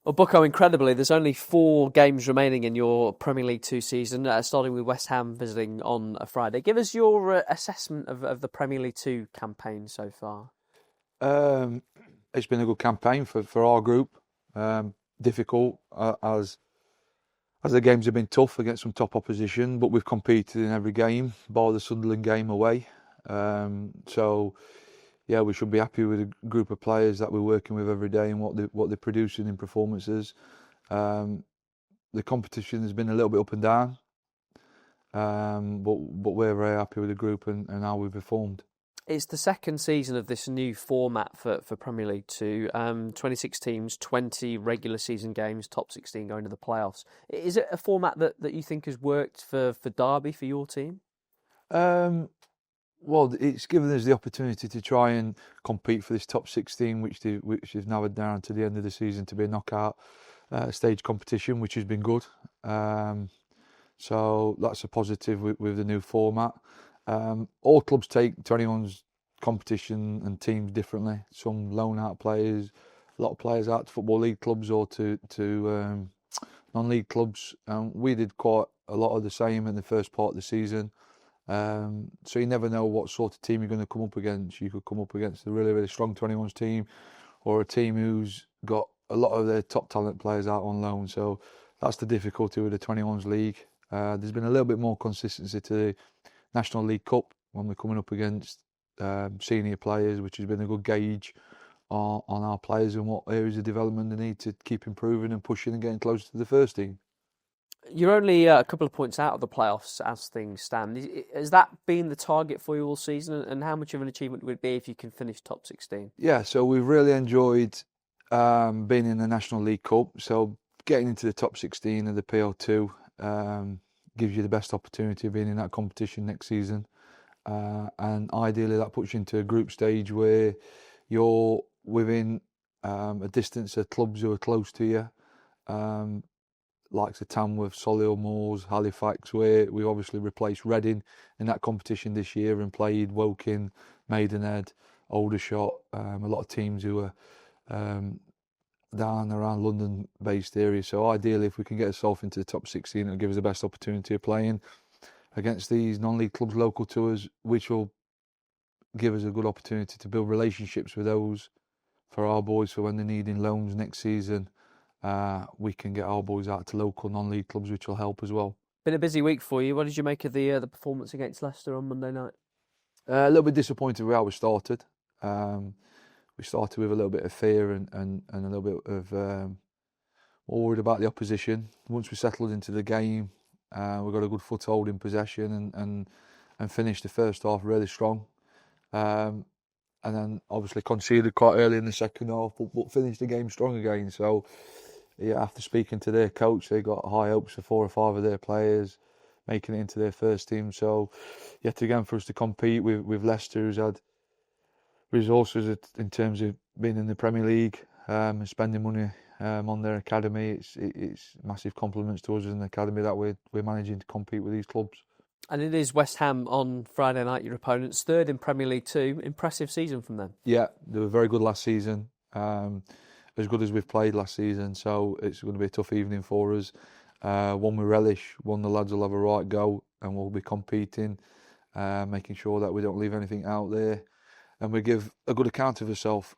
Well, Bucko, incredibly, there's only 4 games remaining in your Premier League 2 season, starting with West Ham visiting on a Friday. Give us your assessment of the Premier League 2 campaign so far. It's been a good campaign for our group. Difficult as the games have been tough against some top opposition, but we've competed in every game, bar the Sunderland game away. So yeah, we should be happy with a group of players that we're working with every day and what they're producing in performances. The competition has been a little bit up and down, but we're very happy with the group and how we've performed. It's the second season of this new format for Premier League 2. 26 teams, 20 regular season games, top 16 going to the playoffs. Is it a format that you think has worked for Derby, for your team? Well, it's given us the opportunity to try and compete for this top 16, which they've narrowed down to the end of the season to be a knockout stage competition, which has been good. So that's a positive with the new format. All clubs take 21s competition and teams differently. Some loan out players, a lot of players out to Football League clubs or to non-league clubs. We did quite a lot of the same in the first part of the season. So you never know what sort of team you're going to come up against. You could come up against a really, really strong 21s team or a team who's got a lot of their top talent players out on loan. So that's the difficulty with the 21s league. There's been a little bit more consistency to the National League Cup when we're coming up against senior players, which has been a good gauge on our players and what areas of development they need to keep improving and pushing and getting closer to the first team. You're only a couple of points out of the playoffs as things stand. Has that been the target for you all season, and how much of an achievement would it be if you can finish top 16? Yeah, so we've really enjoyed being in the National League Cup. So getting into the top 16 of the PL2 gives you the best opportunity of being in that competition next season. And ideally that puts you into a group stage where you're within a distance of clubs who are close to you, like Tamworth, Solihull Moors, Halifax, where we obviously replaced Reading in that competition this year and played Woking, Maidenhead, Aldershot, a lot of teams who are down around London-based areas. So ideally, if we can get ourselves into the top 16, it'll give us the best opportunity of playing against these non-league clubs local to us, which will give us a good opportunity to build relationships with those for our boys for when they're needing loans next season. We can get our boys out to local non-league clubs, which will help as well. Been a busy week for you. What did you make of the performance against Leicester on Monday night? A little bit disappointed with how we started. We started with a little bit of fear and a little bit of worried about the opposition. Once we settled into the game, we got a good foothold in possession and finished the first half really strong. And then obviously conceded quite early in the second half, but finished the game strong again. So yeah, after speaking to their coach, they got high hopes for 4 or 5 of their players making it into their first team. So yet again for us to compete with Leicester, who's had resources in terms of being in the Premier League and spending money on their academy. It's massive compliments to us as an academy that we're managing to compete with these clubs. And it is West Ham on Friday night, your opponents, third in Premier League 2. Impressive season from them. Yeah, they were very good last season. As good as we've played last season, so it's going to be a tough evening for us. One with relish, one the lads will have a right go and we'll be competing, making sure that we don't leave anything out there and we give a good account of ourselves.